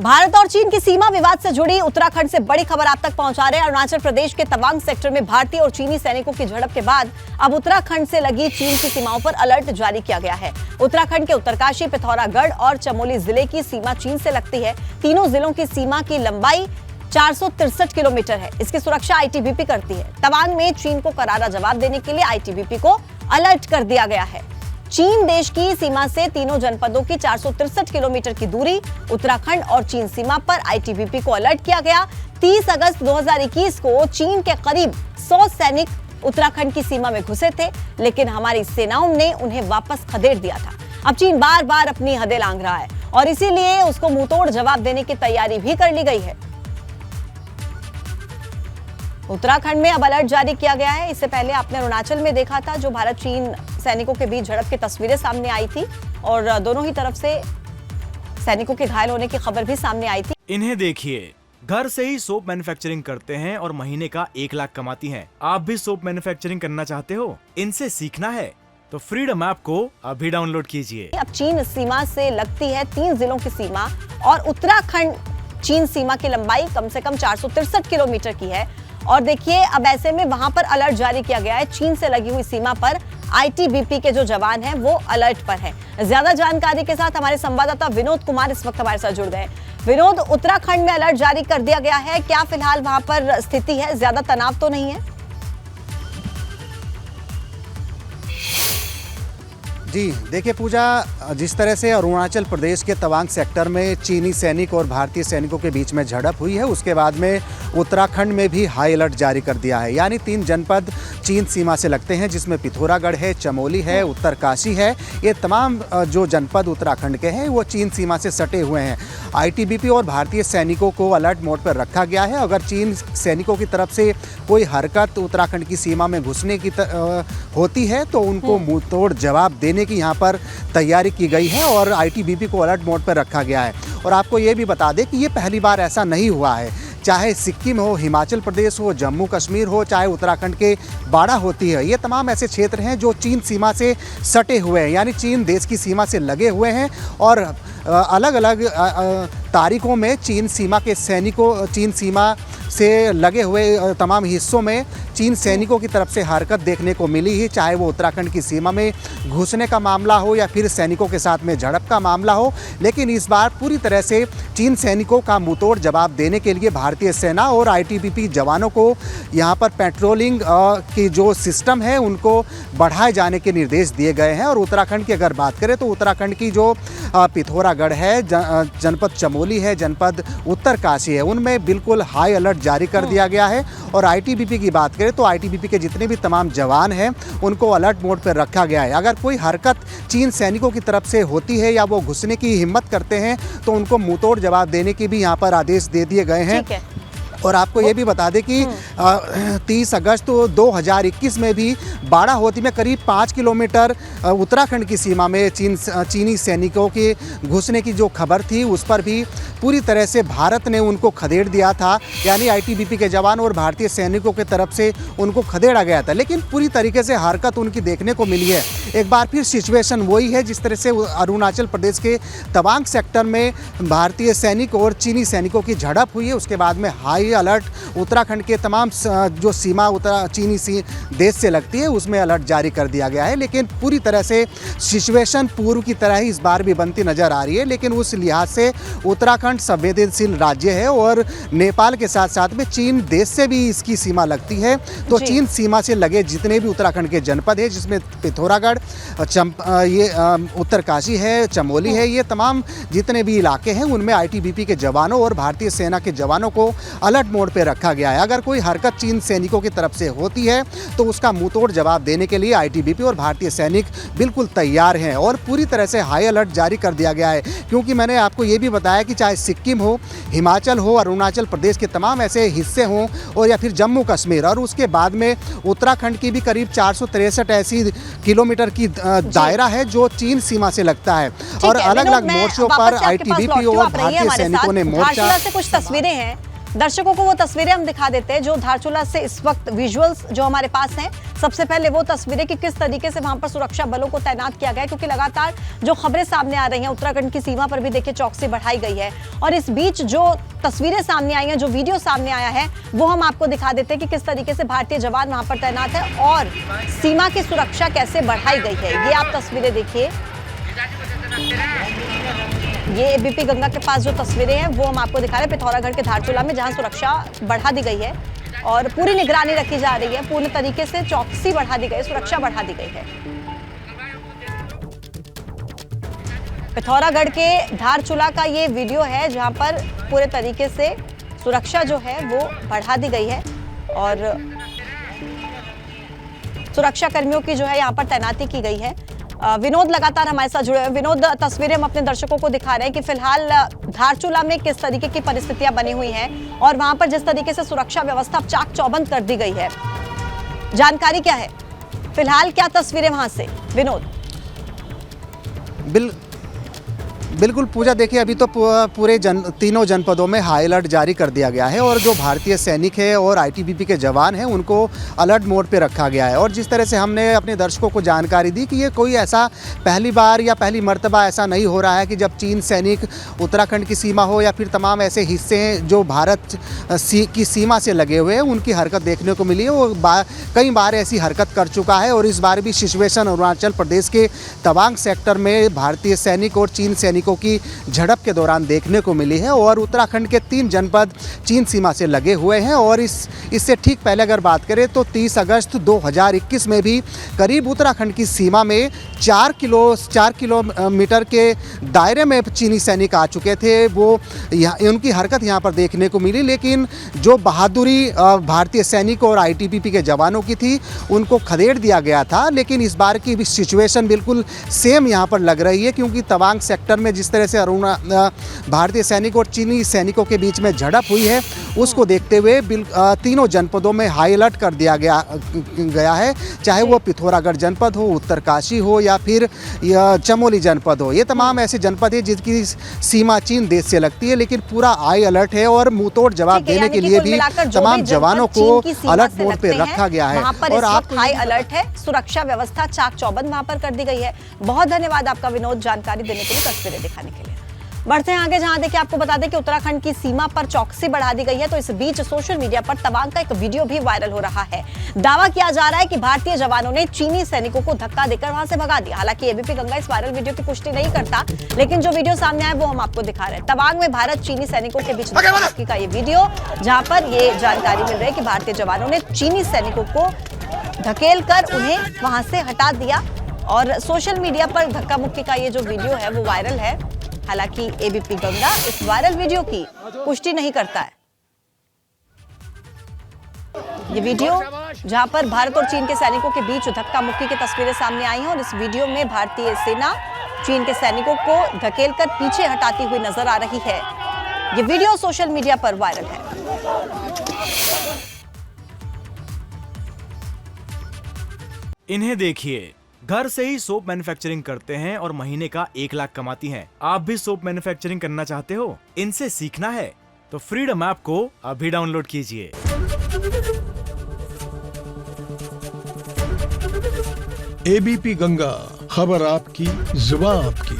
भारत और चीन की सीमा विवाद से जुड़ी उत्तराखंड से बड़ी खबर आप तक पहुंचा रहे हैं। अरुणाचल प्रदेश के तवांग सेक्टर में भारतीय और चीनी सैनिकों की झड़प के बाद अब उत्तराखंड से लगी चीन की सीमाओं पर अलर्ट जारी किया गया है। उत्तराखंड के उत्तरकाशी, पिथौरागढ़ और चमोली जिले की सीमा चीन से लगती है। तीनों जिलों की सीमा की लंबाई 463 किलोमीटर है। इसकी सुरक्षा आईटीबीपी करती है। तवांग में चीन को करारा जवाब देने के लिए आईटीबीपी को अलर्ट कर दिया गया है। चीन देश की सीमा से तीनों जनपदों की 463 किलोमीटर की दूरी, उत्तराखंड और चीन सीमा पर आईटीबीपी को अलर्ट किया गया। 30 अगस्त 2021 को चीन के करीब 100 सैनिक उत्तराखंड की सीमा में घुसे थे, लेकिन हमारी सेनाओं ने उन्हें वापस खदेड़ दिया था। अब चीन बार बार अपनी हदें लांघ रहा है और इसीलिए उसको मुंहतोड़ जवाब देने की तैयारी भी कर ली गई है। उत्तराखंड में अब अलर्ट जारी किया गया है। इससे पहले आपने अरुणाचल में देखा था, जो भारत चीन सैनिकों के बीच झड़प की तस्वीरें सामने आई थी और दोनों ही तरफ से सैनिकों के घायल होने की खबर भी सामने आई थी। इन्हें देखिए, घर से ही सोप मैन्युफैक्चरिंग करते हैं और महीने का 1 लाख कमाती हैं। आप भी सोप मैन्युफैक्चरिंग करना चाहते हो? इनसे सीखना है तो फ्रीडम ऐप को अभी डाउनलोड कीजिए। अब चीन सीमा से लगती है 3 जिलों की सीमा और उत्तराखंड चीन सीमा की लंबाई कम से कम 463 किलोमीटर की है। और देखिए, अब ऐसे में वहां पर अलर्ट जारी किया गया है। चीन से लगी हुई सीमा पर आईटीबीपी के जो जवान हैं वो अलर्ट पर हैं। ज्यादा जानकारी के साथ हमारे संवाददाता विनोद कुमार इस वक्त हमारे साथ जुड़ गए। विनोद, उत्तराखंड में अलर्ट जारी कर दिया गया है, क्या फिलहाल वहां पर स्थिति है? ज्यादा तनाव तो नहीं है? जी देखिए पूजा, जिस तरह से अरुणाचल प्रदेश के तवांग सेक्टर में चीनी सैनिक और भारतीय सैनिकों के बीच में झड़प हुई है, उसके बाद में उत्तराखंड में भी हाई अलर्ट जारी कर दिया है। यानी 3 जनपद चीन सीमा से लगते हैं, जिसमें पिथौरागढ़ है, चमोली है, उत्तरकाशी है। ये तमाम जो जनपद उत्तराखंड के हैं वो चीन सीमा से सटे हुए हैं। आईटीबीपी और भारतीय सैनिकों को अलर्ट मोड पर रखा गया है। अगर चीन सैनिकों की तरफ से कोई हरकत उत्तराखंड की सीमा में घुसने की होती है तो उनको मुंहतोड़ जवाब देने की यहाँ पर तैयारी की गई है और आईटीबीपी को अलर्ट मोड पर रखा गया है। और आपको ये भी बता दें कि ये पहली बार ऐसा नहीं हुआ है। चाहे सिक्किम हो, हिमाचल प्रदेश हो, जम्मू कश्मीर हो, चाहे उत्तराखंड के बाड़ा होती है, ये तमाम ऐसे क्षेत्र हैं जो चीन सीमा से सटे हुए हैं, यानी चीन देश की सीमा से लगे हुए हैं। और अलग अलग तारीखों में चीन सीमा के सैनिकों, चीन सीमा से लगे हुए तमाम हिस्सों में चीन सैनिकों की तरफ से हरकत देखने को मिली ही, चाहे वो उत्तराखंड की सीमा में घुसने का मामला हो या फिर सैनिकों के साथ में झड़प का मामला हो। लेकिन इस बार पूरी तरह से चीन सैनिकों का मुंहतोड़ जवाब देने के लिए भारतीय सेना और आईटीबीपी जवानों को यहाँ पर पेट्रोलिंग की जो सिस्टम है उनको बढ़ाए जाने के निर्देश दिए गए हैं। और उत्तराखंड की अगर बात करें तो उत्तराखंड की जो पिथौरागढ़ है, जनपद चमोली है, जनपद उत्तरकाशी है, उनमें बिल्कुल हाई अलर्ट जारी कर दिया गया है। और आईटीबीपी की बात करें तो आईटीबीपी के जितने भी तमाम जवान हैं उनको अलर्ट मोड पर रखा गया है। अगर कोई हरकत चीन सैनिकों की तरफ से होती है या वो घुसने की हिम्मत करते हैं तो उनको मुंहतोड़ जवाब देने के भी यहाँ पर आदेश दे दिए गए हैं। और आपको ये भी बता दें कि 30 अगस्त 2021 में भी बाड़ा होती में करीब 5 किलोमीटर उत्तराखंड की सीमा में चीनी सैनिकों के घुसने की जो खबर थी उस पर भी पूरी तरह से भारत ने उनको खदेड़ दिया था। यानी आईटीबीपी के जवान और भारतीय सैनिकों की तरफ से उनको खदेड़ा गया था, लेकिन पूरी तरीके से हरकत उनकी देखने को मिली है। एक बार फिर सिचुएशन वही है जिस तरह से अरुणाचल प्रदेश के तवांग सेक्टर में भारतीय सैनिक और चीनी सैनिकों की झड़प हुई है, उसके बाद में हाई अलर्ट उत्तराखंड के तमाम जो सीमा चीनी देश से लगती है उसमें अलर्ट जारी कर दिया गया है। लेकिन पूरी तरह से सिचुएशन पूर्व की तरह ही इस बार भी बनती नजर आ रही है। लेकिन उस लिहाज से उत्तराखंड संवेदनशील राज्य है और नेपाल के साथ साथ में चीन देश से भी इसकी सीमा लगती है। तो चीन सीमा से लगे जितने भी उत्तराखंड के जनपद है, जिसमें पिथौरागढ़, ये उत्तरकाशी है, चमोली है, ये तमाम जितने भी इलाके हैं उनमें आईटीबीपी के जवानों और भारतीय सेना के जवानों को अलर्ट मोड पे रखा गया है। अगर कोई हरकत चीन सैनिकों की तरफ से होती है तो उसका मुंहतोड़ जवाब देने के लिए आईटीबीपी और भारतीय सैनिक बिल्कुल तैयार हैं और पूरी तरह से हाई अलर्ट जारी कर दिया गया है। क्योंकि मैंने आपको ये भी बताया कि चाहे सिक्किम हो, हिमाचल हो, अरुणाचल प्रदेश के तमाम ऐसे हिस्से हों और या फिर जम्मू कश्मीर, और उसके बाद में उत्तराखंड की भी करीब 463 ऐसी किलोमीटर की दायरा है जो चीन सीमा से लगता है। और अलग अलग मोर्चों पर आईटीबीपी और भारतीय सैनिकों ने मोर्चा। से कुछ तस्वीरें हैं दर्शकों को वो तस्वीरें हम दिखा देते हैं जो धारचूला से इस वक्त विजुअल्स जो हमारे पास हैं। सबसे पहले वो तस्वीरें कि किस तरीके से वहां पर सुरक्षा बलों को तैनात किया गया है, क्योंकि लगातार जो खबरें सामने आ रही हैं उत्तराखंड की सीमा पर भी देखिए चौकसी बढ़ाई गई है। और इस बीच जो तस्वीरें सामने आई हैं, जो वीडियो सामने आया है, वो हम आपको दिखा देते हैं कि किस तरीके से भारतीय जवान वहां पर तैनात है और सीमा की सुरक्षा कैसे बढ़ाई गई है। ये आप तस्वीरें देखिए, ये एबीपी गंगा के पास जो तस्वीरें हैं वो हम आपको दिखा रहे हैं पिथौरागढ़ के धारचूला में, जहां सुरक्षा बढ़ा दी गई है और पूरी निगरानी रखी जा रही है। पूर्ण तरीके से चौकसी बढ़ा दी गई, सुरक्षा बढ़ा दी गई है। पिथौरागढ़ के धारचूला का ये वीडियो है जहां पर पूरे तरीके से सुरक्षा जो है वो बढ़ा दी गई है और सुरक्षा कर्मियों की जो है यहाँ पर तैनाती की गई है। विनोद लगातार हमारे साथ जुड़े हुए हैं। विनोद, तस्वीरें हम अपने दर्शकों को दिखा रहे हैं कि फिलहाल धारचूला में किस तरीके की परिस्थितियां बनी हुई हैं और वहां पर जिस तरीके से सुरक्षा व्यवस्था चाक चौबंद कर दी गई है, जानकारी क्या है फिलहाल, क्या तस्वीरें वहां से विनोद? बिल्कुल पूजा, देखिए अभी तो पूरे तीनों जनपदों में हाई अलर्ट जारी कर दिया गया है और जो भारतीय सैनिक है और आईटीबीपी के जवान हैं उनको अलर्ट मोड पे रखा गया है। और जिस तरह से हमने अपने दर्शकों को जानकारी दी कि ये कोई ऐसा पहली बार या पहली मर्तबा ऐसा नहीं हो रहा है कि जब चीन सैनिक उत्तराखंड की सीमा हो या फिर तमाम ऐसे हिस्से हैं जो भारत की सीमा से लगे हुए हैं, उनकी हरकत देखने को मिली है। वो कई बार ऐसी हरकत कर चुका है और इस बार भी सिचुएशन अरुणाचल प्रदेश के तवांग सेक्टर में भारतीय सैनिक और चीन सैनिकों की झड़प के दौरान देखने को मिली है। और उत्तराखंड के 3 जनपद चीन सीमा से लगे हुए हैं और इससे ठीक पहले अगर बात करें तो 30 अगस्त 2021 में भी करीब उत्तराखंड की सीमा में 4 किलोमीटर के दायरे में चीनी सैनिक आ चुके थे। वो उनकी हरकत यहाँ पर देखने को मिली, लेकिन जो बहादुरी भारतीय सैनिक और आईटीबीपी के जवानों की थी उनको खदेड़ दिया गया था। लेकिन इस बार की भी सिचुएशन बिल्कुल सेम यहाँ पर लग रही है, क्योंकि तवांग सेक्टर में जिस तरह से भारतीय सैनिक और चीनी सैनिकों के बीच में झड़प हुई है उसको देखते हुए तीनों जनपदों में हाई अलर्ट कर दिया गया है। चाहे वो पिथौरागढ़ जनपद हो, उत्तरकाशी हो या फिर चमोली जनपद हो, ये तमाम ऐसे जनपद हैं जिनकी सीमा चीन देश से लगती है, लेकिन पूरा हाई अलर्ट है और मुंहतोड़ जवाब देने के लिए भी तमाम जवानों को अलर्ट मोड पे रखा गया है। और आप हाई अलर्ट है, सुरक्षा व्यवस्था चाक चौबंद वहां पर कर दी गई है। बहुत धन्यवाद आपका विनोद, जानकारी देने के लिए, तस्वीरें दिखाने के लिए। बढ़ते हैं आगे, जहां देखिए आपको बता दें कि उत्तराखंड की सीमा पर चौकसी बढ़ा दी गई है। तो इस बीच सोशल मीडिया पर तवांग का एक वीडियो भी वायरल हो रहा है। दावा किया जा रहा है कि भारतीय जवानों ने चीनी सैनिकों को धक्का देकर वहां से भगा दिया। हालांकि एबीपी गंगा इस वायरल वीडियो की पुष्टि नहीं करता, लेकिन जो वीडियो सामने आया वो हम आपको दिखा रहे हैं। तवांग में भारत चीनी सैनिकों के बीच धक्का का ये वीडियो, जहां पर ये जानकारी मिल रही है कि भारतीय जवानों ने चीनी सैनिकों को धकेल कर उन्हें वहां से हटा दिया। और सोशल मीडिया पर धक्का मुक्की का ये जो वीडियो है वो वायरल है। हालांकि एबीपी गंगा इस वायरल वीडियो की पुष्टि नहीं करता है। ये वीडियो जहां पर भारत और चीन के सैनिकों के बीच धक्का मुक्की की तस्वीरें सामने आई हैं और इस वीडियो में भारतीय सेना चीन के सैनिकों को धकेलकर पीछे हटाती हुई नजर आ रही है। ये वीडियो सोशल मीडिया पर वायरल है। इन्हें देखिए, घर से ही सोप मैन्युफैक्चरिंग करते हैं और महीने का 1 लाख कमाती हैं। आप भी सोप मैन्युफैक्चरिंग करना चाहते हो? इनसे सीखना है तो फ्रीडम ऐप को अभी डाउनलोड कीजिए। एबीपी गंगा, खबर आपकी, जुबान आपकी।